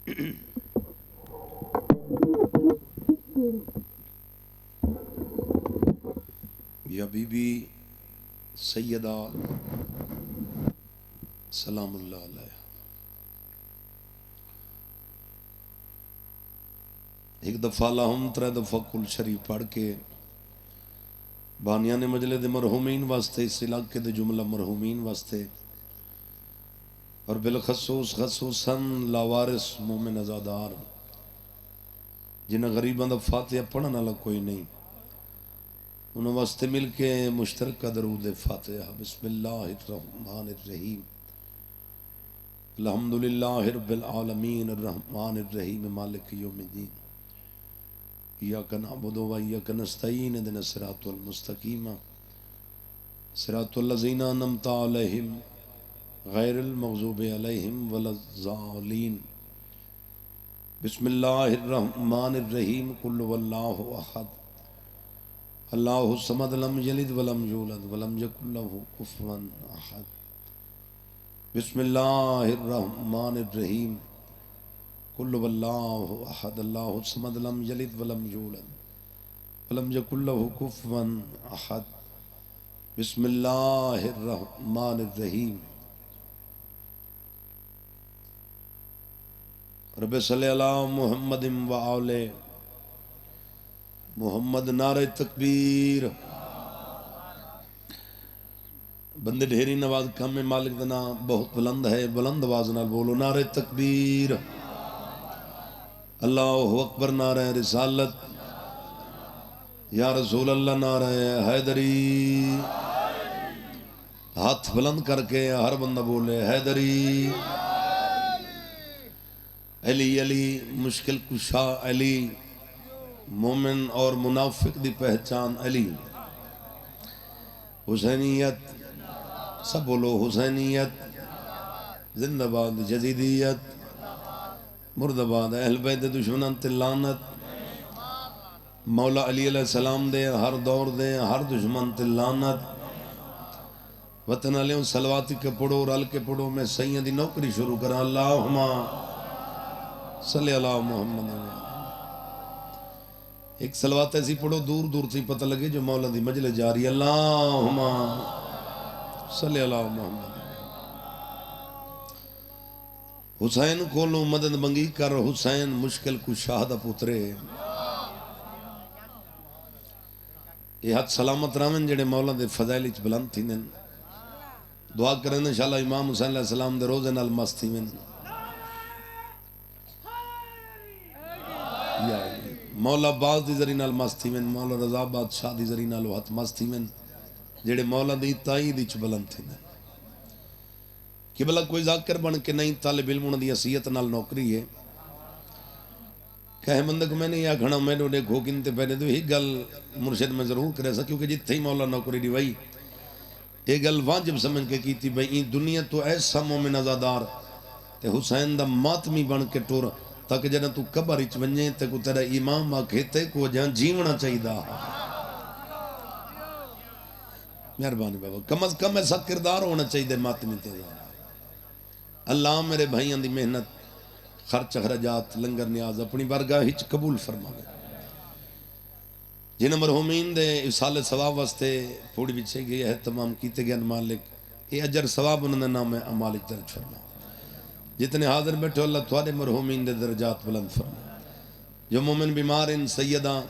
یا be be سیدہ سلام اللہ علیہ ایک دفعہ لاہم ترے دفعہ کل شریف پڑھ کے بانیان مجلے دے مرحومین واسطے، اس علاقے دے جملہ مرحومین واسطے، اور بالخصوص خصوصاً لاوارث مومن ازادار جنہیں غریباں دا فاتحہ پڑھن والا کوئی نہیں، انہوں واسطے مل کے مشترکہ درود فاتحہ۔ بسم اللہ الرحمن الرحیم، الحمدللہ رب العالمین الرحمن الرحیم مالک یوم الدین، ایاک نعبد و ایاک نستعین اہدنا الصراط المستقیم صراط الذین انعمت علیہم غیر المغضوب علیہم ولا الضالین۔ بسم اللہ الرحمن الرحیم، قل هو اللہ احد اللہ الصمد لم یلد ولم یولد ولم یکن له کفوا احد۔ بسم اللہ الرحمن الرحیم، قل هو اللہ احد اللہ الصمد لم یلد ولم یولد ولم یکن له کفوا احد۔ بسم اللہ الرحمن الرحیم، رب صلی علی محمد و آل محمد۔ نعرہ تکبیر، بندے ڈھیری نواز کم میں مالک دنا بہت بلند ہے، بلند آواز نال بولو نعرہ تکبیر، اللہ اکبر، نعرہ رسالت، یا رسول اللہ، نعرہ حیدری۔ ہاتھ بلند کر کے ہر بندہ بولے حیدری، علی علی مشکل کشا علی، مومن اور منافق دی پہچان علی، حسینیت، سب بولو حسینیت زندہ باد، جزیدیت مرد آباد، اہل بیت دشمنان تے لعنت، مولا علی علیہ السلام دے ہر دور دے ہر دشمن تے لعنت۔ وطن علیہ صلواتی کے پڑھو، رل کے پڑھو، میں سیدی نوکری شروع کرا، اللہم صلی اللہ محمد۔ ایک صلوات ایسی پڑھو دور دور سے پتہ لگے جو مولا دی مجلس جاری، اللہم صلی اللہ محمد۔ حسین کولوں مدد منگی کر، حسین مشکل کشا دا پترے۔ یہ ہاتھ سلامت رامن جڑے مولا دے فضائل اچ بلند تھی نن، دعا کریں انشاءاللہ امام حسین علیہ السلام دے روزے نال مست تھی من، مولا باز دی ذری نال مست تھی من، مولا رضا بادشاہ دی ذری نال ہاتھ مست تھی من، جڑے مولا دی تائید اچ بلند تھی نن۔ کہ بلا کوئی ذاکر بن کے نہیں، طالب علموں دی حیثیت نال نوکری ہے، کہے بندہ کہ میں نے یہ گھنا میں نے دیکھو کنتے پہنے تو ہی گل مرشد میں ضرور کرے سا، کیونکہ جتھے ہی مولا نوکری دی وئی یہ گل واجب سمجھ کے کیتی بھئی این دنیا تو ایسا مومن ازادار تے حسین دا ماتمی بن کے ٹور، تاکہ جنہ تو قبر اچ ونجے تے کو تیرا امام آکھے تے کو جہاں جیونا چاہی دا۔ مہربانی بابا، کم از کم ایسا کردار ہونا چاہی دے ماتمی تے۔ اللہ میرے بھائیاں دی محنت، خرچ اخراجات، لنگر نیاز اپنی بارگاہ ہچ قبول فرماوے۔ جنہیں مرحومین دے افصال ثواب واسطے پھوڑی بچھے گئی ہے تمام کیتے گئے مالک یہ اجر ثواب انہوں نے نام مالک درج فرما۔ جتنے حاضر بیٹھے اللہ تھوڑے مرحومین دے درجات بلند فرما۔ جو مومن بیمار ان سیدہ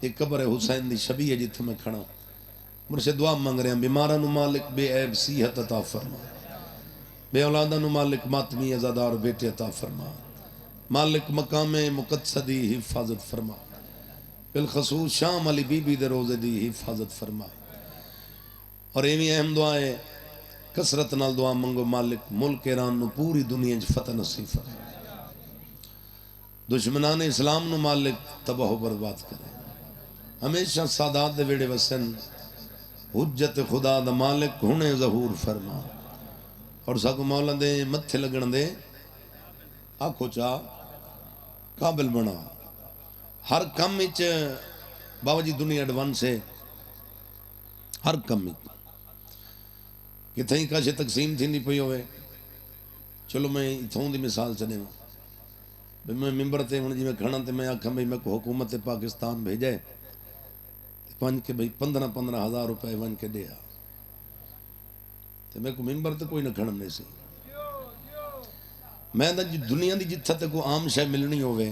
ایک قبر حسین دی شبیہ جتھے میں کھڑا مرشد دعا مانگ رہے ہیں، بیمارہ نو مالک بے عیب صحت عطا فرما، بے اولادہ نو مالک ماتمی ازادار بیٹے عطا فرما، مالک مقام مقدسہ دی حفاظت فرما، بالخصوص شام علی بی بی دے روزے دی حفاظت فرما۔ اور ایویں اہم دعائیں کثرت نال دعا منگو، مالک ملک ایران نو پوری دنیا چ فتح نصیب فرما، دشمنان اسلام نو مالک تباہ و برباد کرے، ہمیشہ سادات دے ویڑے وسن، حجت خدا دا مالک ہونے ظہور فرما، اور ساکو مولا دے متھے لگن دے آنکھو چاہ قابل بنا۔ ہر کم اچ بابا جی دنیا ایڈوانس ہے، ہر کم اچ کتھیں کاشے تقسیم تھی نہیں پئی ہوئے، چلو میں اتھوں دی مثال چنے ہوں، میں ممبر تے ہوں جی میں کھڑا تے میں آکھاں بھئی میں کو حکومت پاکستان بھیجے ون کے بھئی 15,000 روپے ون کے دیا تے میں کو ممبر تے کوئی نہ کھڑن نہیں سی میں دنیا دی جتھا تے کو عام شے ملنی ہوئے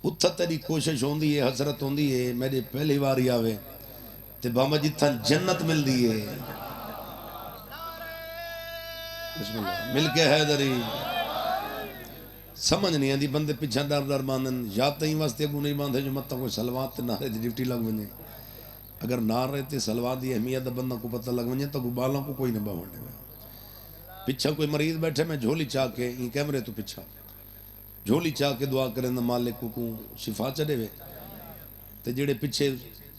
اتھا تیری کوشش ہوندی ہے حسرت ہوندی ہے میرے پہلی واری آوے تے بابا جتھا جنت مل دی ہے بسم اللہ مل کے حیدری سمجھ نہیں آندی بندے پیچھا ڈر ڈر باندھن یا تئیں واسطے اگوں نہیں باندھے جو مت کوئی سلوات تے نعرے دی ڈیوٹی لگ ونجے اگر نعرے تے سلوات دی اہمیت بندہ کو پتہ لگ ونجے تو بالوں کو کوئی نہ باوڑنے میں پیچھا کوئی مریض بیٹھے میں جھولی چاہ کے این کیمرے تو پیچھا جھولی چاہ کے دعا کریں مالک کو شفا چڑھے وے تے جڑے پیچھے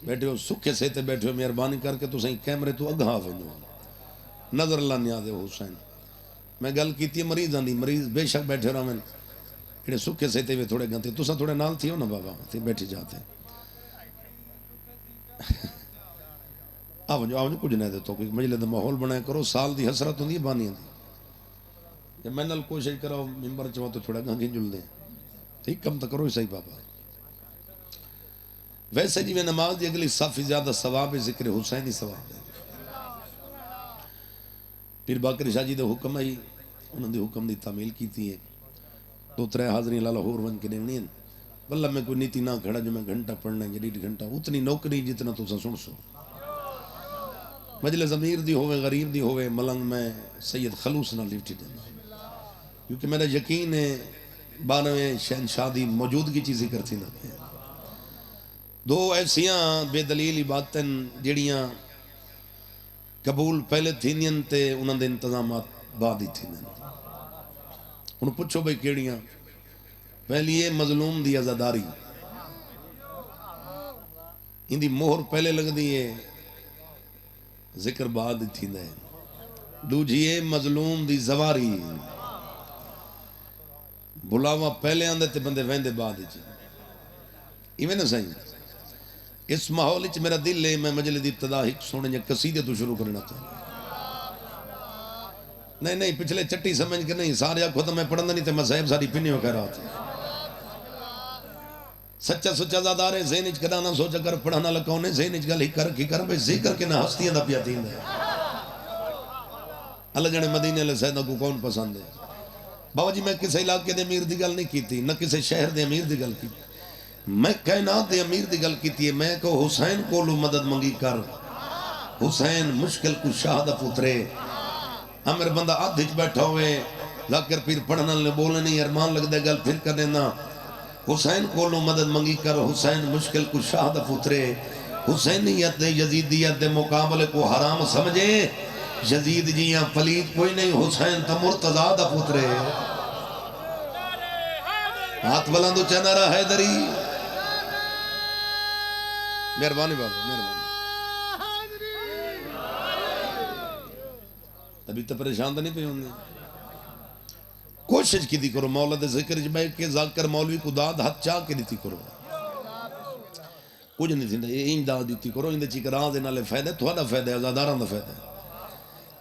بیٹھے ہو سکھے سے تے بیٹھے ہو مہربانی کر کے تو صحیح کیمرے تو اگاں ونجو نظر اللہ نیاز حسین میں گل کیتی ہے مریضاں دی مریض بے شک بیٹھے رہن جڑے سکھے سے تے تھوڑے گنتے تساں تھوڑے نال تھی ہو نا بابا تے بیٹھے جاتے آو جو کچھ نہیں دیتو کہ مجلے دا ماحول بنائے کرو سال دی حسرت ہوندی ہے بانیاں دی جب میں نال کوشش کراؤ ممبر چاہو تو تھوڑا گاں جل دیں ٹھیک کم تو کرو صحیح بابا ویسے جی میں نماز دی اگلی صافی زیادہ ثواب ذکر حسینی ثواب ہے پھر باقر شاہ جی دے حکم آئی انہوں نے حکم دی تعمیل کیتی ہے 2-3 حاضرین لاہور ون کے دیونی ہیں واللہ میں کوئی نیتی نہ کھڑا جو میں گھنٹہ پڑھنا ہے 1.5 گھنٹہ اتنی نوکری جتنا تو سن سو مجلس امیر دی ہوئے غریب دی ہوئے ملنگ میں سید خلوص نہ لیفٹی دینا کیونکہ میرا یقین ہے 12ویں شہنشاہ دی موجودگی چیزی کرتی نہ 2 ایسیاں بے دلیل باتیں جڑیاں قبول پہلے تھینیاں تے انہوں دے انتظامات بعد ہی تھینیاں انہوں پوچھو بھئی کیڑیاں پہلی یہ مظلوم دی عزاداری ان دی مہر پہلے لگ دی ہے ذکر بعد ہی تھی ہے دوجھئے مظلوم دی زواری بلاوا پہلے آندے تے بندے ویندے بعد ہی ایویں نہ صحیح اس ماحول وچ میرا دل ہے میں مجلس دی ابتدا ایک سونے جے قصیدے تو شروع کرنا چاہتا نہیں پچھلے چٹی سمجھ کے نہیں سارے خود میں پڑھنا نہیں تے میں صاحب ساری پنیوں کہہ رہا تھا سچا سچا زادارے ذہن وچ کدا نہ سوچا کر پڑھانا لکونے ذہن وچ گل ہی کر بھئی ذکر کے نہ ہستیاں دا پیا تین ہے اللہ جانے مدینے علیہ سیدہ کو کون پسند ہے بابا جی میں کسی علاقے دے امیر دی گل نہیں کیتی نہ کسی شہر دے امیر دی گل کیتی میں کائنات دے امیر دی گل کیتی ہے میں کہ حسین کو لو مدد منگی کر حسین مشکل کو شاہ دا پترے امیر بندہ آدھج بیٹھا ہوئے لاکر پھر پڑھنا لے بولنے نہیں ارمان لگ دے گل پھر کر دینا حسین کو لو مدد منگی کر حسین مشکل کو شاہ دا پترے حسینیت دے یزیدیت دے مقابلے کو حرام سمجھے یزید جیاں پلید کوئی نہیں حسین تا مرتضی دا پترے ہاتھ بلندو چنارا حیدری مہربانی بابا مہربانی ابھی تو پریشان تو نہیں پہ ہوندے کوشش کی دی کرو مولا دے ذکر جبائے کہ ذاکر مولوی کو داد ہاتھ چاہ کے دیتی کرو کچھ نہیں تھی این داد دیتی کرو اندے چیکر آن دے نالے فائدہ ہے تھوڑا فائدہ ہے ازاداران دا فائدہ ہے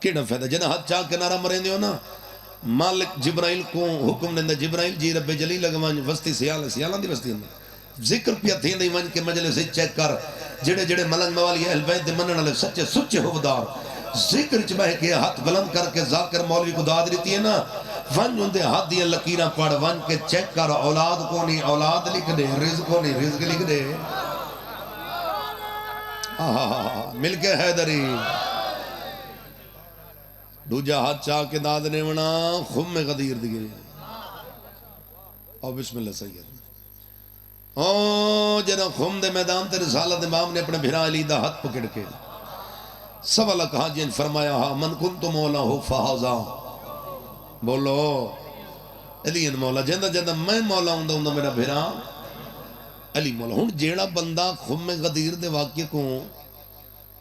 کیڑا فائدہ جنہ ہاتھ چاہ کے نارا مرین دیو نا مالک جبرائیل کو حکم دیندہ جبرائیل جی رب جلیل لگوان وستی سیالان دی وستی اندر ذکر پیا تھین دی ون کے مجلے سے چیک کر جڑے جڑے ملنگ موالی اہل بیت دے منن والے سچے سچے ہودار ذکر چ بہ کے ہاتھ بلند کر کے ذاکر مولوی کو داد دیتی ہے نا ون اندے ہاتھ دیاں لکیراں پڑھ ون کے چیک کر اولاد کو نہیں اولاد لکھ دے رزق کو نہیں رزق لکھ دے مل کے حیدری دوجہ ہاتھ چاہ کے داد نے ونا خم میں غدیر دیئے اور بسم اللہ سید جنہ خم دے میدان تے رسالت امام نے اپنے بھرا علی دا ہاتھ پکڑ کے سوالہ کہا جن فرمایا من کنتو مولا ہو فہازا بولو علی مولا جندہ جندہ میں مولا ہوں دا میرا بھرا علی مولا ہوں جیڑا بندہ خم میں غدیر دے واقعے کو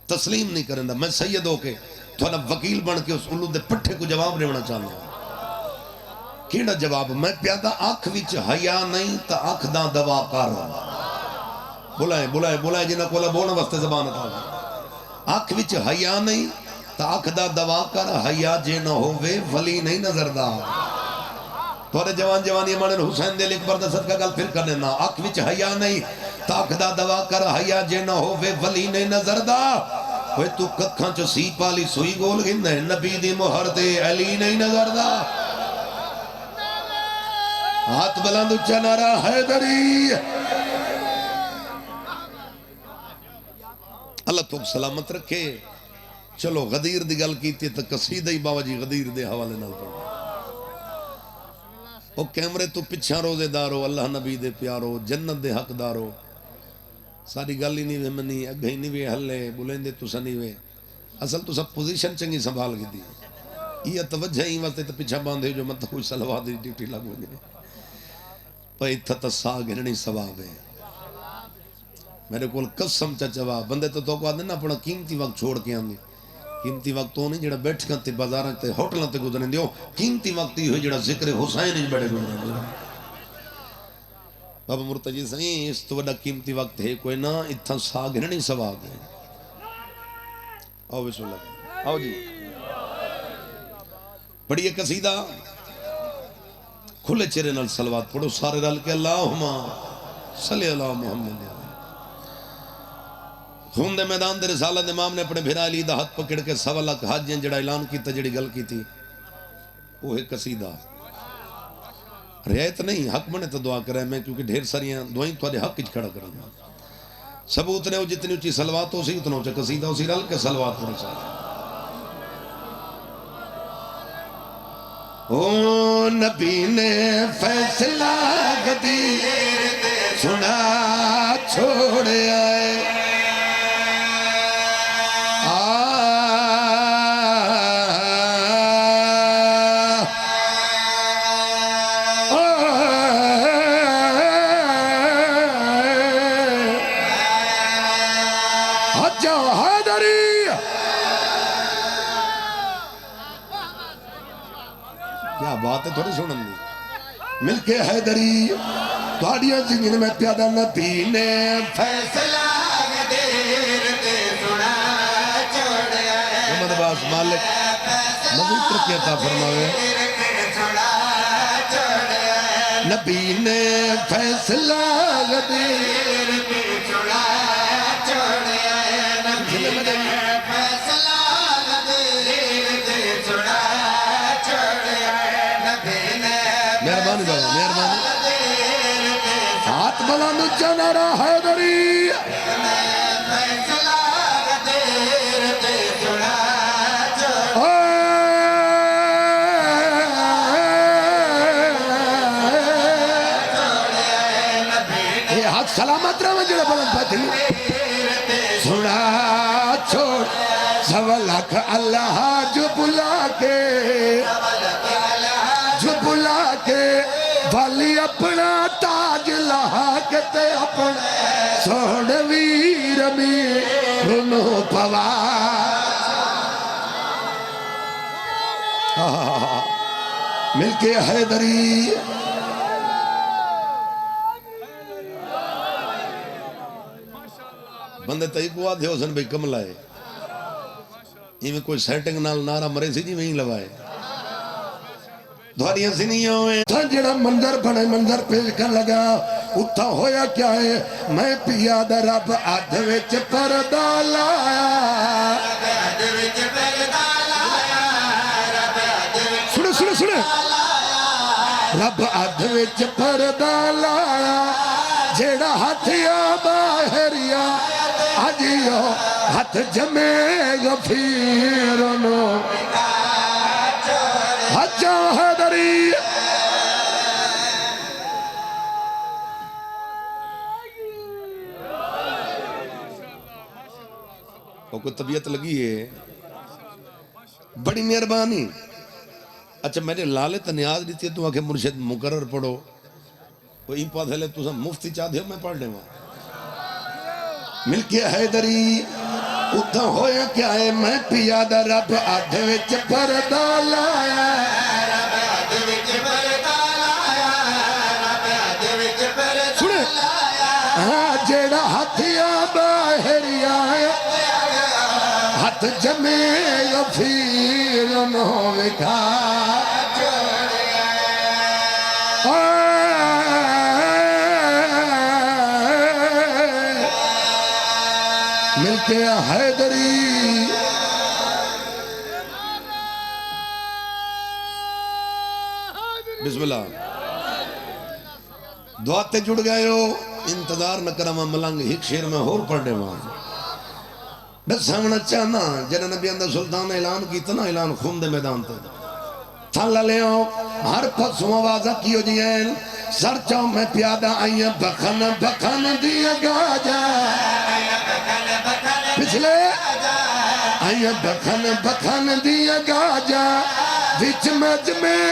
تسلیم نہیں کرندہ میں سید ہو کے تھوڑا وکیل بن کے اس علو دے پٹھے کو جواب دیونا چاہتا ہوں کیڑا جواب میں پیادہ آنکھ وچ حیا نہیں تا آنکھ دا دوا کر بلائے جنہ کولا بولنا وقت زبان تھا آنکھ وچ حیا نہیں تا آنکھ دا دوا کر حیا جے نہ ہووے ولی نہیں نظر دا تھوڑے جوان جوانی مانے حسین دے لکھ بردہ صدقہ گل پھر کرنے نا آنکھ وچ حیا نہیں تاک دا دوا کر حیا جے نہ ہووے ولی نہیں نظر دا کوئی تو ککھاں چو سی پالی سوئی گول گھن ہے نبی دی مہر دے علی نہیں نظر دا ہاتھ بلند اچھا نعرہ حیدری اللہ تو سلامت رکھے چلو غدیر دی گل کیتی تو قصیدہ ہی بابا جی غدیر دے حوالے نال پڑھ او کیمرے تو پچھا روزے دارو اللہ نبی دے پیارو جنت دے حق دارو ساری گل ہی نہیں وے منی اگہ ہی نہیں وے حلے بلندے تو سنی وے اصل تو سب پوزیشن چنگی سنبھال گئی دی یہ توجہ ہی واسطے تو پچھا باندھے جو مت کوئی صلوات دی ڈیوٹی لگو جائے پہ اتھا تا ساگ ہرنی ثواب ہے میرے کول قسم چچوا بندے تو کو آدھے نا اپنا قیمتی وقت چھوڑ کے آندھی قیمتی وقت تو نہیں جڑا بیٹھ کے بازاراں تے ہوٹلاں تے گزرنے دیو قیمتی وقت ہی ہوئی جڑا ذکر حسین ہی بڑے گزرنے دیو بابا مرتجی سہیں اس تو بڑا قیمتی وقت ہے کوئی نہ اتھا ساگ ہرنی ثواب ہے آؤ بسم اللہ آؤ جی پڑھئے قصیدہ کھلے چہرے نال صلوات پڑھو سارے رل کے اللہم صلی اللہ محمد خون دے میدان دے رسالت امام نے اپنے بھیرا علی دا ہاتھ پکڑ کے 1.25 لاکھ حاجیاں جڑا اعلان کیتا جڑی گل کی تھی وہ ہے قصیدہ رعایت نہیں حق بنے تو دعا کرے میں کیونکہ ڈھیر ساریاں دعائیں تو حق اچ کھڑا کرنا ثبوت نے جتنی اچھی صلوات ہو سی اتنا اچھا قصیدہ ہو سی رل کے صلوات پڑھو سارے او نبی نے فیصلہ غدیر سنا چھوڑ آئے کیا بات ہے تھوڑی سنن دی مل کے حیدری تھوڑیاں زندگی میں پیادہ نبی نے فیصلہ غدیر تے سنا چھوڑ آئے محمد عباس مالک مزید ترقی عطا فرماوے نبی نے فیصلہ غدیر تے سنا چھوڑ آئے نبی نے فیصلہ غدیر تے سنا مہربانی بابا مہربانی ہاتھ بلند اچھا نعرہ حیدری یہ ہاتھ سلامت رہا جڑا بلند پاتی سنا چھوڑ 1.25 لاکھ اللہ جو بلا کے والی اپنا تاج لہا کے تے اپنا سوڑ ویر رنو پوا مل کے حیدری بندے تائی کو آدھے حسن بھئی کم لائے یہ میں کوئی سیٹنگ نال نارا مرے سی جی میں ہی لوائے دھواریاں سنیاں ہوئے تھا جڑا منظر بنے منظر پیش کر لگا اتھا ہویا کیا ہے میں پیادہ رب آدھ وچ پردہ لایا سنے رب آدھ وچ پردہ لایا جڑا ہاتھیا باہریا آجیو ہاتھ جمے غفیرنو حجا حیدری کوئی طبیعت لگی ہے بڑی مہربانی اچھا میں نے لالت نیاز دیتی ہے تو آکھے مرشد مقرر پڑھو کوئی پاس ہے لے تو سب مفتی چاہ دیو میں پڑھ لے وہاں مل کے حیدری اتھا ہویا کیا ہے میں پیادہ رب آدھے وچ پردہ لایا سنے ہاں جیڑا ہاتھیا باہری آئے ہاتھ جمے غفیر نو وکھا کے حیدری بسم اللہ دعا تے جڑ گئے ہو انتظار نہ کرا ملنگ ایک شیر میں اور پڑھ دے وہاں بس سامنا چاہنا جنہ نبی اندر سلطان نے اعلان کی اتنا اعلان خون دے میدان تے تھالا لے آؤ ہر پسوں آوازہ کیو جیئن سر چاؤ میں پیادہ آئیے بکھن بکھن دیا گا جا پچھلے آئیے بکھن بکھن دیا گا جا وچ مجھ میں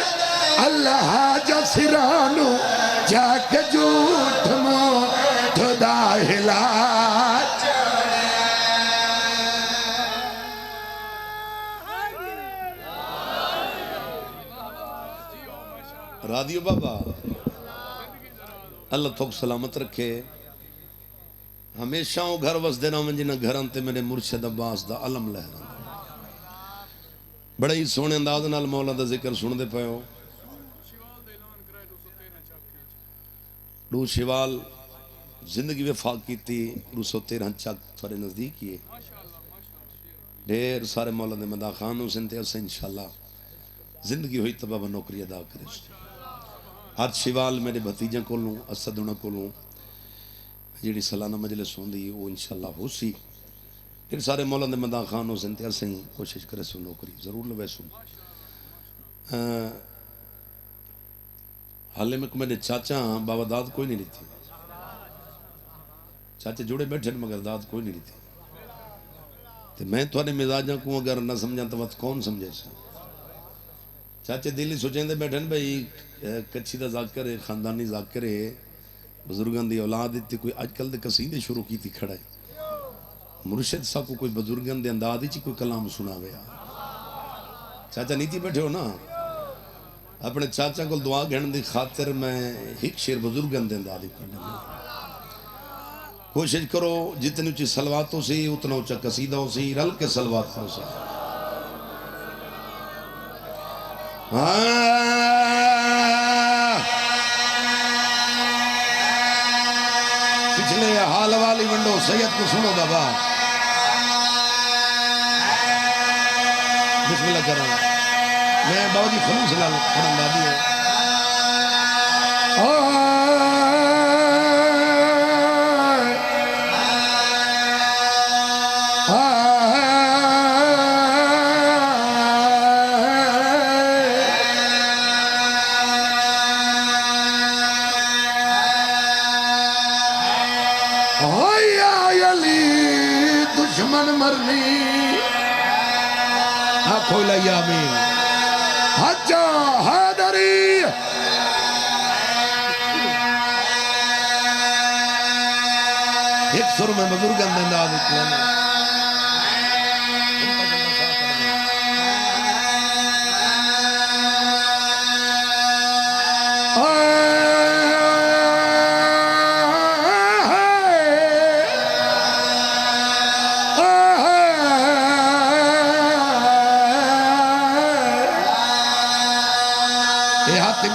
اللہ جا سرانو جا کے جھوٹ مو تھوڑا ہلا رادیو بابا اللہ توک سلامت رکھے ہمیشہ گھر وس دینا من جنہ گھران تے میرے مرشد عباس دا علم لہران بڑا ہی سونے انداز نال مولا دا ذکر سن دے پائے ہو رو شوال زندگی وفاق کی تھی رو 113 چاک تھوڑے نزدیک کیے دیر سارے مولا دے مدہ خانوں سنتے اسے انشاءاللہ زندگی ہوئی تبابہ نوکری ادا کرے ہر شوال میرے بھتیجہ کو لوں اسدونہ کو لوں جیڑی سالانہ مجلس ہوں دی وہ انشاءاللہ ہو سی پھر سارے مولا دے مدہ خانوں سنتے اسے کوشش کرے سو نوکری ضرور لوے سو حالے میں کو میں نے چاچا بابا داد کوئی نہیں لیتی چاچے جوڑے بیٹھے مگر داد کوئی نہیں لیتی تو میں تو انے مزاجاں کو اگر نہ سمجھا تو وقت کون سمجھے سا چاچے دلی سوچیں دے بیٹھے بھئی کچھی دا ذاکر ہے خاندانی ذاکر ہے بزرگان دی اولاد دیتی کوئی آج کل دے قصیدے شروع کی تھی کھڑا ہے مرشد صاحب کو کوئی بزرگان دے اندازی چی کوئی کلام سنا گیا چاچا نیتی بیٹھے ہو نا اپنے چاچا کو دعا گھن دی خاطر میں ایک شیر بزرگان دے اندازی کرنے میں کوشش کرو جتنی اچھی سلواتوں سے اتنا اچھا قصیدوں سے رل کے سلواتوں سے پچھلے حال والی ونڈو سید کو سنو بابا بسم اللہ کر رہا ہوں میں بابا جی خلوص لال خرم دادی ہے دشمن مرنی آنکھوں لئی آمین حجا حیدری ایک سر میں بزرگان دے انداز اکلانے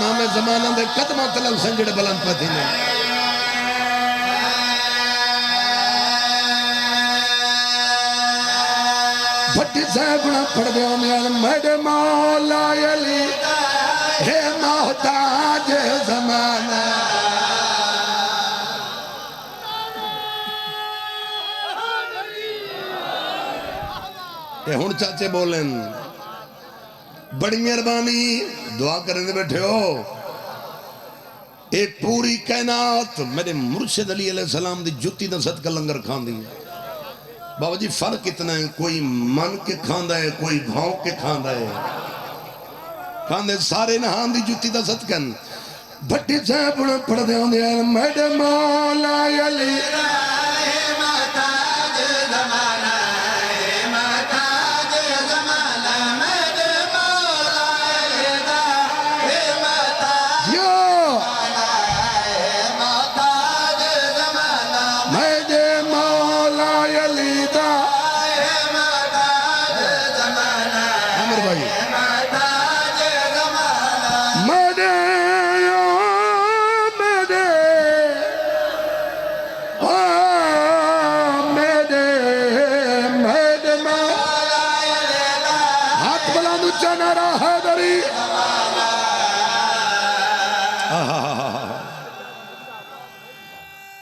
امام زمانہ دے قدمہ تلل سنجڑ بلند پتھی نے بھٹی زیبنا پڑھ دے امیان میڈے مولا علی ہے محتاج زمانہ یہ ہون چاچے بولیں بڑی مہربانی دعا کرنے بیٹھے ہو ایک پوری کائنات میرے مرشد علی علیہ السلام دی جتی دا صدقہ لنگر کھان دی بابا جی فرق اتنا ہے کوئی من کے کھاندہ ہے کوئی گھاؤں کے کھاندہ ہے کھاندے سارے نہان دی جتی دا صدقہ بھٹی سے پڑھ دے ہوں دے میڈے مولا علی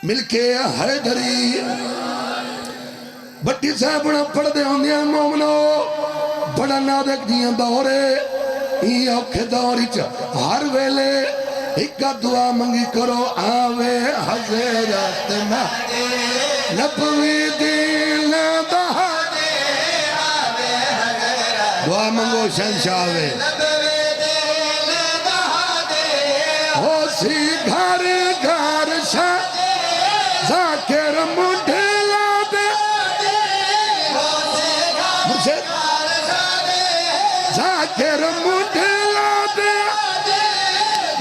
مل کے حیدری بٹی صاحبنا پڑھ دے ہوندیاں مومنو بڑا نادک دیاں دورے یہ اوکھے دوری چا ہر ویلے ایک دعا منگی کرو آوے حضرت مہدی نبوی دین دہا دعا منگو شہنشاہ آوے ہو سی گھر گھر شاہ ذاکر مڈھلا دے مجھے ذاکر مڈھلا دے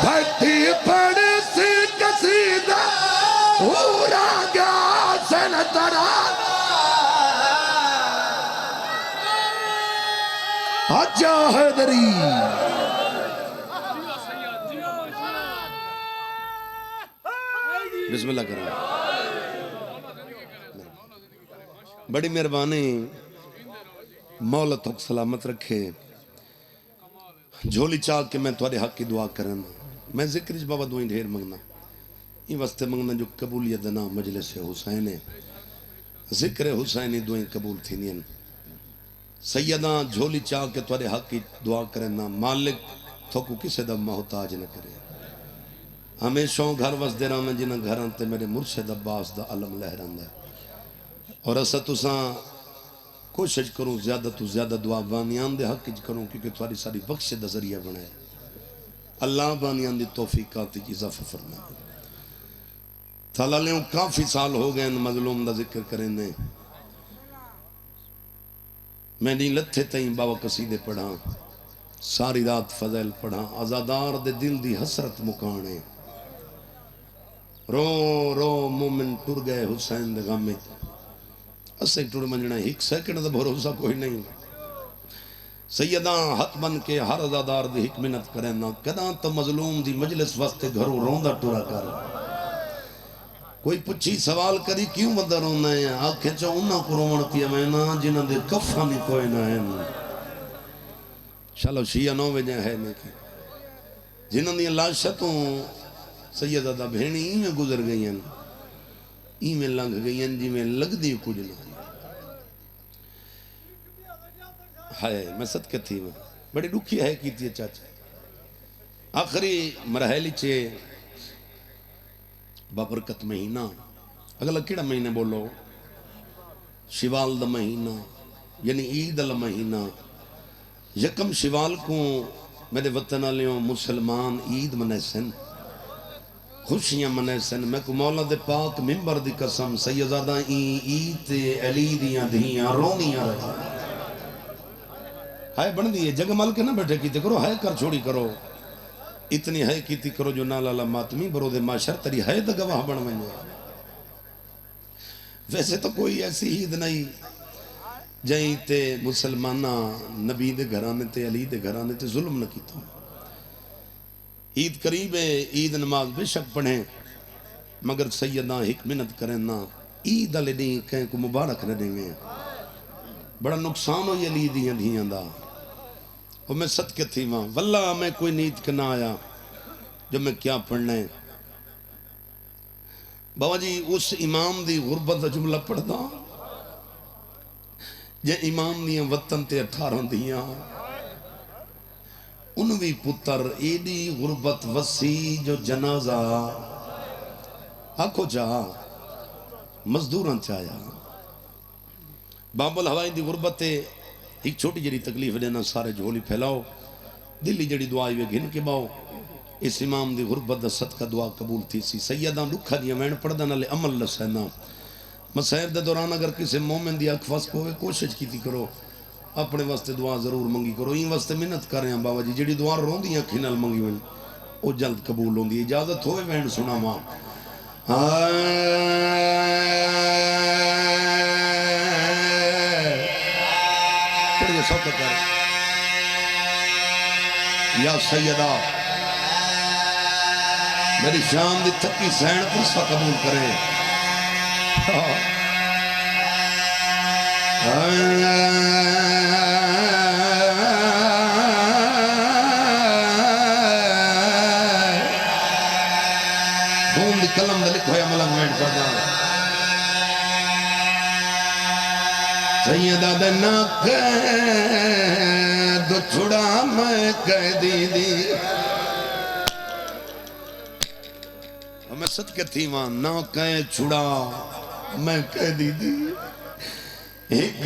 بھٹی پڑ سی قصیدہ پورا گیا سنترا آجا حیدری بسم اللہ کرو بڑی مہربانی مولا تک سلامت رکھے جھولی چاہ کے میں تمہارے حق کی دعا کرنا میں ذکر اس بابا دعائیں ڈھیر منگنا یہ واسطے منگنا جو قبولیت دنا مجلس حسین ذکر حسینی دعائیں قبول تھی نین سیدہ جھولی چاہ کے تمہارے حق کی دعا کرنا مالک تھوکو کسے دا محتاج نہ کرے ہمیشہ گھر وس دے رہا میں جنہ گھران تے میرے مرشد عباس دا علم لہران دے اور ایسا تساں کوشش کروں زیادہ تو زیادہ دعا بانیان دے حق کروں کیونکہ تمہاری ساری بخش دا ذریعہ بنائے اللہ بانیان دی توفیقات کی اضافہ فرما تھالا لیوں کافی سال ہو گئے مظلوم دا ذکر کریں نے میں نہیں لتھے تئیں بابا قصیدے پڑھا ساری رات فضل پڑھا آزادار دے دل دی حسرت مکانے رو رو مومن ٹر گئے حسین دے غم میں اسے ٹر منجنا ایک سیکنڈ دا بھروسہ کوئی نہیں سیدہ حق بن کے ہر ازادار دی حق منت کریں نا کداں تو مظلوم دی مجلس وقت گھروں روندہ ٹورا کر کوئی پچھی سوال کری کیوں بندہ رونا ہے آنکھیں چاہ انہاں کو رومن پیا میں نا جنہاں دے کفانی کوئی نہ ہے چلو شیعہ نو وجہ ہے میں کہ جنہاں دی لاشتوں سیدہ دا بھینی ہی میں گزر گئی ہیں ہی میں لنگ گئی ہیں جی میں لگ دی کچھ نہ ہے میں صدقہ تھی میں بڑی ڈکھی ہے کی تھی چاچا آخری مرحلی چھے بابرکت مہینہ اگلا کیڑا مہینہ بولو شوال دا مہینہ یعنی عید اللہ مہینہ یکم شوال کو میرے وطن علیوں مسلمان عید منے سن خوشیاں منے سن میں کو مولا دے پاک ممبر دی قسم سیدزادہ عید علی دیاں دھیاں رونیاں رہا ہائے بن دیئے جگ مل کے نہ بیٹھے کیتے کرو ہائے کر چھوڑی کرو اتنی ہے کیتی کرو جو نالالا ماتمی برو دے معاشر تری ہے دا گواہ بن میں ویسے تو کوئی ایسی عید نہیں جائیں تے مسلمانہ نبی دے گھرانے تے علی دے گھرانے تے ظلم نہ کیتا عید قریب ہے عید نماز بے شک پڑھیں مگر سیدہ حق منت کریں نا عید علی نہیں کہیں کو مبارک نہ دیں گے بڑا نقصان ہو یہ علی دیاں دھیاں دا اور میں صدقے تھی وہاں واللہ میں کوئی نیت کے نہ آیا جو میں کیا پڑھنا ہے بابا جی اس امام دی غربت دا جملہ پڑھتا جے امام دیاں وطن تے 18 دیاں انوی پتر ایڈی غربت وسیع جو جنازہ آکھو جا مزدوران چاہیا باب الہوائی دی غربت تے ایک چھوٹی جڑی تکلیف دینا سارے جھولی پھیلاؤ دلی جڑی دعائی وے گھن کے باؤ اس امام دی غربت دا صدقہ دعا قبول تھی سی سیدہ لکھا دیا وین پڑھدا نالے عمل لسینا مسائب دے دوران اگر کسی مومن دی اکھ فس کوئے کوشش کیتی کرو اپنے واسطے دعا ضرور منگی کرو این واسطے منت کر رہے ہیں بابا جی جڑی دعا رون دیاں کھنال منگی وین او جلد قبول ہوں دی اجازت ہوئے وین سنا ماں پڑھئے سوکہ کر یا سیدہ میری شام دی تھکی سین پرسہ قبول کرے دی قلم دے لکھو یا ملنگ وینڈ پڑھ جاؤں سیدہ دے نا قید چھڑا میں قیدی دی ہمیں صدقے تھی وہاں نا قید چھڑا میں قیدی دی ایک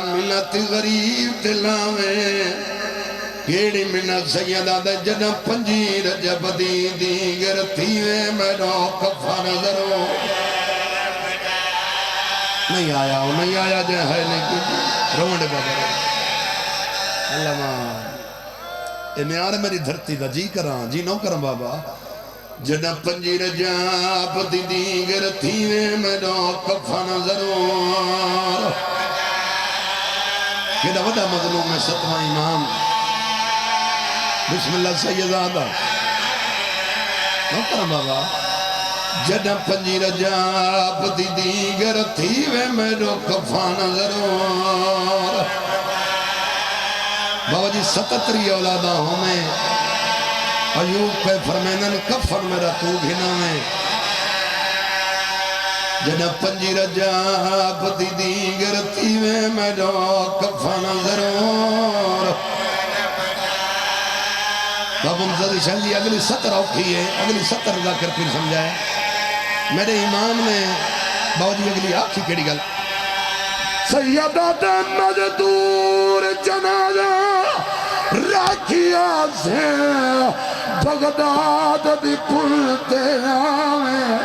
ملت غریب دلاویں کیڑی منت سیدہ دے جنہ پنجیر جب دی دیگر تھیوے میرا کفا نظروں نہیں آیا جے ہے لیکن روڑے بابا اللہ ماں اے میار میری دھرتی دا جی کران جی نو کران بابا جنہ پنجیر جب دی دیگر تھیوے میرا کفا نظروں کیڑا وڈا مظلوم ہے ستواں امام بسم اللہ سیدادہ نو کرم بابا جڈا پنجیر جاب دی دیگر تھیوے میرو کفان ضرور بابا جی 77 اولادہ ہوں میں ایوب پہ فرمینن کفن میرا تو گھنا میں جڈا پنجیر جاب دی دیگر تھیوے میرو کفان ضرور بابا مزدی شاہ جی اگلی 70 اوکھی ہے اگلی 70 ذاکر پھر سمجھائے میرے امام نے بابا جی اگلی آنکھی کیڑی گل سیدہ دے مجدور جنازہ راکھیا سے بغداد دی پلتے آویں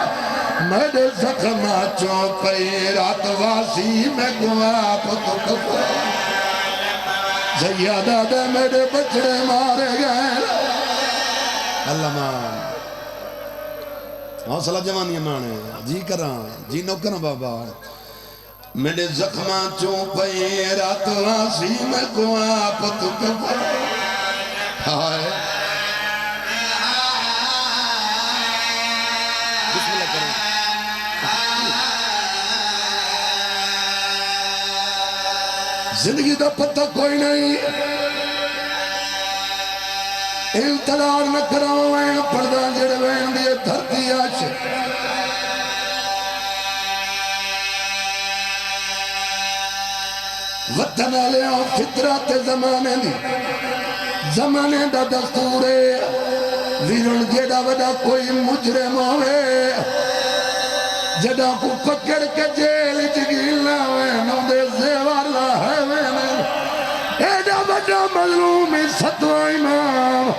میرے زخمہ چوپے رات واسی میں گواب تو کفا سیدہ دے میرے بچڑے مارے گئے اللہ مان حوصلہ جوانی مانے جی کران جی نو کران بابا میرے زخماں چوں پہ رات واسی میں کو آپ تو کفا ہائے بسم اللہ کریں زندگی دا پتہ کوئی نہیں انتظار نہ کراؤ وین پردہ جڑ وین دیئے دھرتی آج وطن آلے آؤ فطرات زمانے دی زمانے دا دستورے ویرن جیڑا وڈا کوئی مجرم ہوئے جڑا کو پکڑ کے جیل چگیلنا وین دے زیوار لا ہے وین ایڈا وڈا مظلومی ستواں امام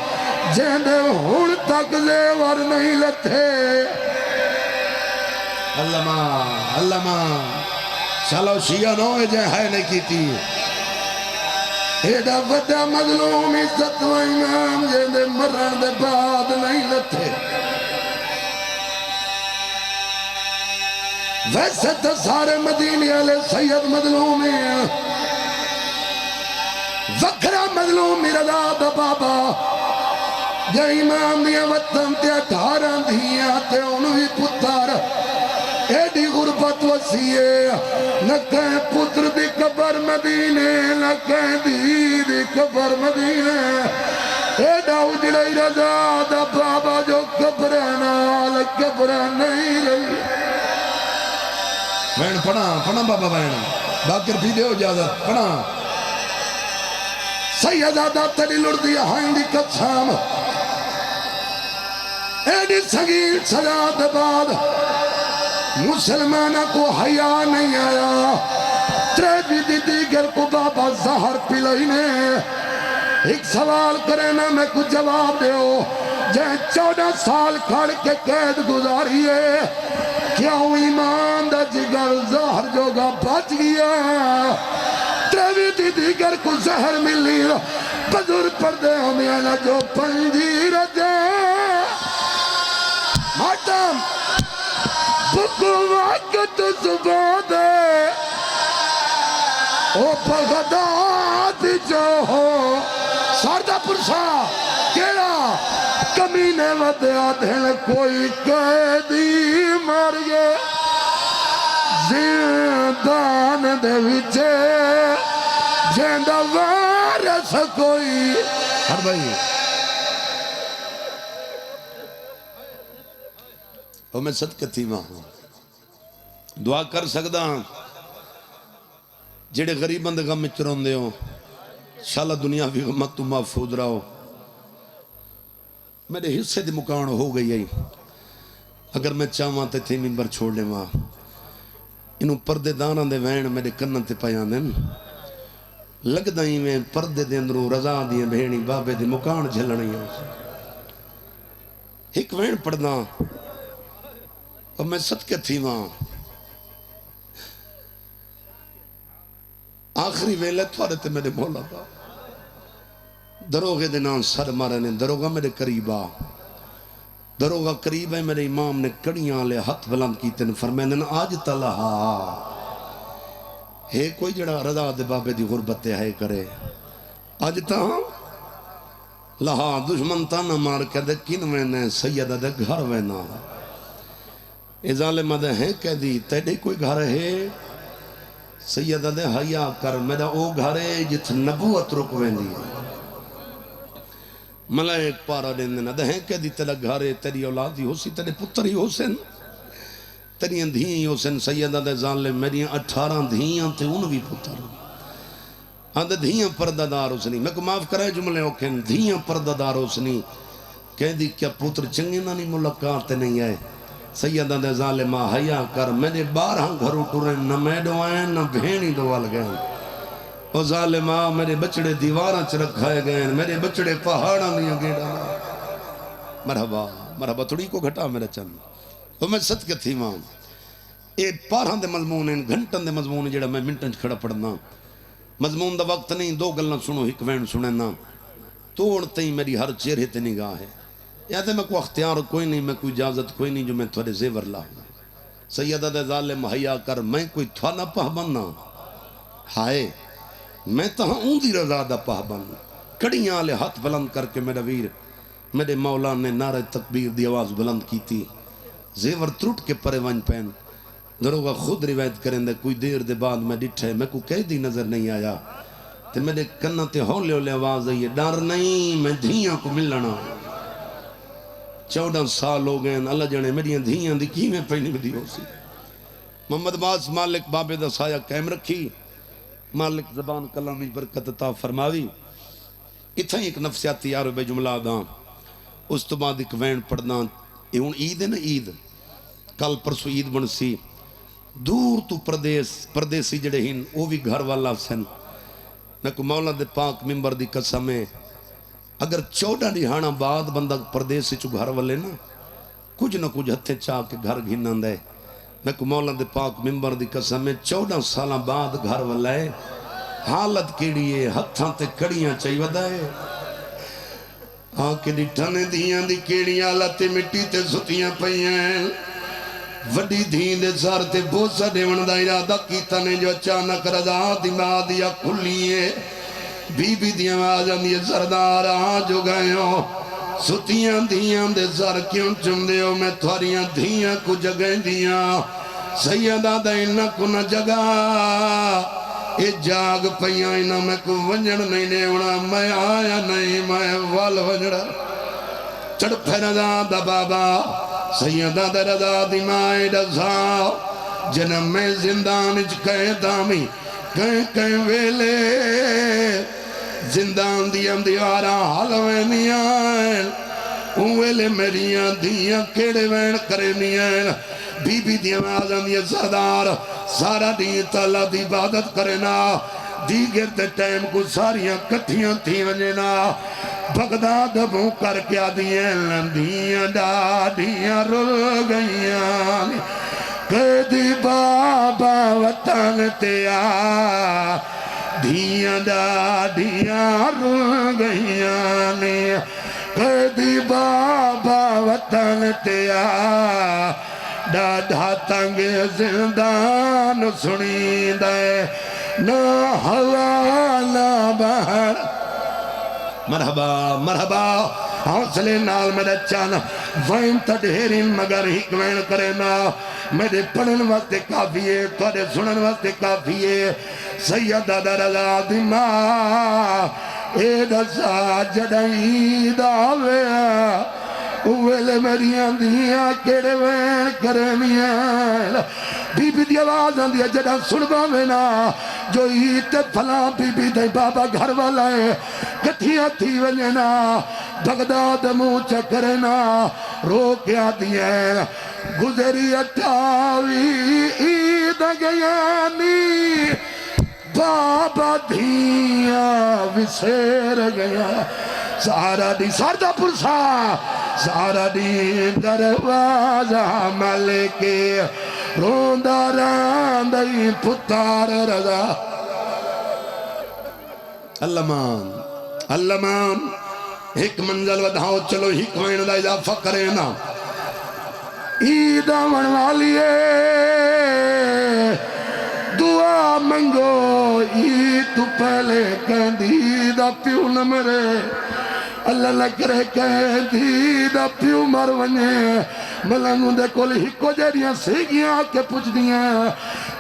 جیندے ہون تک زیور نہیں لتھے اللہ ماں چلو شیعہ نوے جائے ہے نہیں کیتی ایڈا وڈا مظلومی ستواں امام جیندے مرن دے بعد نہیں لتھے ویسے تو سارے مدینے والے سید مظلومی ہیں وکھرا مظلوم رضا دا بابا جے امام دیا وطن تے 18 دھیاں تے انہی پتر ایڈی غربت وسیعے نہ کہیں پتر دی قبر مدینے نہ کہیں دی قبر مدینے ایڈا اجڑی رضا دا بابا جو قبر نال قبر نہیں رہی بہن پڑھا بابا بہن باکر بھی دے ہو اجازت پڑھا سیدہ دا تلی لڑ دیا ہائیں دی قسم ایڈی سگیر سزا دے بعد مسلمانہ کو حیاء نہیں آیا تریجی دی دیگر کو بابا زہر پلائینے ایک سوال کرے نا میں کچھ جواب دے ہو جائے 14 سال کھڑ کے قید گزاریے کیا ہوں ایمان دا جگر زہر جوگا بچ گیا تریوی دی دیگر کو زہر ملی بزر پردے ہمیں آنا جو پنجیر جے ماتم بکو وقت صبح دے او بغداد جو ہو ساردہ پرسا کیڑا کمینے ودیا دھن کوئی قیدی مر گئے زندان دے وچے جیندہ وارس کوئی ہر بھائی اور میں صدقے تھی ماں دعا کر سکدا ہاں جڑے غریباں دے غم وچ روندے ہو انشاءاللہ دنیا بھی غمت تو محفوظ رہو میرے حصے دی مکان ہو گئی ہے اگر میں چاہواں تے تھی منبر چھوڑ لے ماں انہوں پردے دانا دے وین میرے کنن تے پیاں دن لگ دائیں میں پردے دے اندروں رضا دیئے بھینی بابے دے مکان جھلنی ہو ایک وین پڑھنا اور میں صدقے تھی ماں آخری ویلے تھوڑے تے میرے مولا دا دروغے دے نام سر مارے نے دروغہ میرے قریبا دروغہ قریب ہے میرے امام نے کڑیاں لے ہاتھ بلند کیتے نے فرمائے نے آج تلہا ہے کوئی جڑا رضا دے بابے دی غربت ہے کرے آج تہاں لہا دشمن تانا مار کے دے کن وینے سیدہ دے گھر وینا اے ظالمہ دے ہیں کہہ دی تیڑے کوئی گھر ہے سیدہ دے حیاء کر میرا او گھر ہے جت نبوت رک ویندی ملائک پارا دیندنا دہیں کہ دی تیرا گھارے تیری اولادی ہو سی تیرے پتر ہی ہو سن تیری دھیئیں ہو سن سیدہ دے ظالم میری 18 دھیئیں تے ان بھی پتر آدھے دھیئیں پردادار ہو سنی میں کو معاف کرے جملے اوکھن دھیئیں پردادار ہو سنی کہہ دی کیا پتر چنگی نہ نہیں ملاقات نہیں ہے سیدہ دے ظالمہ حیاء کر میرے 12 گھروں ٹوریں نہ میڈو آئیں نہ بھینی دوال گئیں او ظالمہ میرے بچڑے دیواراں چ رکھائے گئے میرے بچڑے پہاڑاں دیا گیڑا مرحبا مرحبا تھوڑی کو گھٹا میرا چند او میں صدقے تھی ماں اے 12 دے مضمون ہیں گھنٹن دے مضمون ہیں جڑا میں منٹن کھڑا پڑھنا مضمون دا وقت نہیں 2 گلنا سنو ایک وین سننا توڑتے ہی میری ہر چہرے تے نگاہ ہے یا تے میں کوئی اختیار کوئی نہیں میں کوئی اجازت کوئی نہیں جو میں تھوڑے زیور لاؤں سیدہ دے ظالم حیاء کر میں کوئی تھوانا پہبن نہ ہائے میں تہاں اوندی رضا دا پہبن کڑیاں لے ہاتھ بلند کر کے میرا ویر میرے مولا نے نعرہ تکبیر دی آواز بلند کی تھی زیور ترٹ کے پرے ون پین دروگا خود روایت کریں دے کوئی دیر دے بعد میں ڈٹھے میں کو قیدی نظر نہیں آیا تے میرے کنہ تے ہولے ہولے آواز آئی ڈر نہیں میں دھیاں کو ملنا 14 سال ہو گئے اللہ جانے میری دھیاں دی کی میں پہنی بدی ہو سی محمد باز مالک بابے دا سایہ قائم رکھی مالک زبان کلامی برکت عطا فرماوی اتھا ایک نفسیاتی عربِ جملہ داں اس تو بعد ایک وین پڑھنا یہ ہون عید ہے نا عید کل پرسو عید بن سی دور تو پردیسی جڑے ہن وہ بھی گھر والا سن میں کو مولا دے پاک ممبر دی قسم ہے اگر 14 دہانا بعد بندہ پردیسی چو گھر والے نا کچھ نہ کچھ ہتھے چاہ کے گھر گھنن دے میں کو مولا دے پاک ممبر دی قسم ہے 14 سالہ بعد گھر والا ہے حالت کیڑی ہے ہتھاں تے کڑیاں چاہی ودا ہے آنکہ ڈٹھانے دیاں دی کیڑی حالت مٹی تے ستیاں پہیاں وڈی دھین دے سار تے بوسا دیون دا ارادہ کیتا نے جو اچانک رضا دماغ دیا کھلی ہے بی بی دیاں آجان یہ سردار آجو گئے ہو ستیاں دھیاں دے سار کیوں چم دے ہو میں تھواریاں دھیاں کو جگہ دیاں سیدہ دینہ کو نہ جگہ اے جاگ پہیاں انہا میں کو ونجڑ نہیں نیونا میں آیا نہیں میں وال ونجڑ چڑ پھیردا دا بابا سیدہ دا رضا دی مائے ڈزا جنم میں زندان اچ کہیں دامی کہیں ویلے زندان دیم دیوارا حلوے نیائن ویلے میریاں دیاں کیڑے وین کرے نیائن بی بی دیم آزم یہ سردار سارا دی تعالیٰ دی عبادت کرنا دیگر دے ٹائم کو ساریاں کٹھیاں تھی ونجنا بغداد بھوں کر کیا دیئے لندیاں ڈاڈیاں رل گئیاں قیدی بابا وطن تیا دھیاں ڈاڈیاں رل گئیاں قیدی بابا وطن تیا ڈاڈھا تنگ زندان سنی دے نہ ہوا نہ بہر مرحبا مرحبا حوصلے نال میرے چانا وائن تا ڈھیرین مگر ہکوین کرنا میرے پڑھن واسطے کافی ہے توڑے سنن واسطے کافی ہے سیدہ دا رضا دی ماں اے دسا جڑائی داوے ویلے میریاں دیاں کیڑے وین کرے میاں بی بی دی آواز آندی ہے جڑا سنبا میں نا جو ایت پھلاں بی بی دے بابا گھر والا ہے کتھیاں تھی ونجنا بغداد منہ چکرے نا رو کیا دیئے گزری 28 عید گیانی بابا دھیاں وسیر گیا سارا دی ساردہ پرسا سارا دی دروازہ ملکے روندہ راندئی پتار رضا اللہ مان ایک منزل ودھاؤ چلو ایک وین دا اضافہ کریں نا عید آمن والیے دعا منگو عید تو پہلے کہندی دا پیو نہ مرے اللہ لکرے کہندی دا پیو مر ونجے ملنگوں دے کول ہکو جیڑیاں سیگیاں کے پوچھ دیاں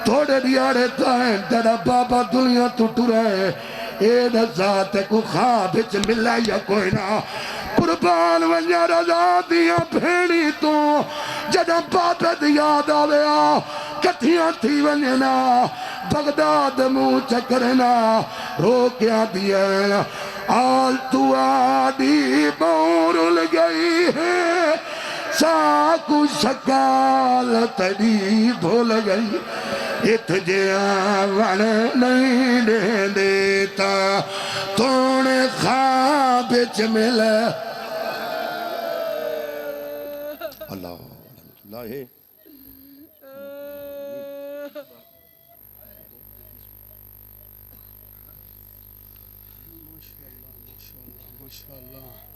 تھوڑے دیارے تائیں تیرا بابا دنیا تو ٹرائے اے دا ذات کو خواب وچ ملا یا کوئی نہ قربان ونجا رضا دیاں بھیڑی تو جدہ بابا دی یاد آویا کتھیاں تھی ونجنا بغداد منہ چکرنا رو کیا دیا آل تو آدھی بورل گئی ہے ساکو شکال تڑی بھول گئی ات جیا ون نہیں دے دیتا تونے خواب وچ ملا اللہ ہے ماشاءاللہ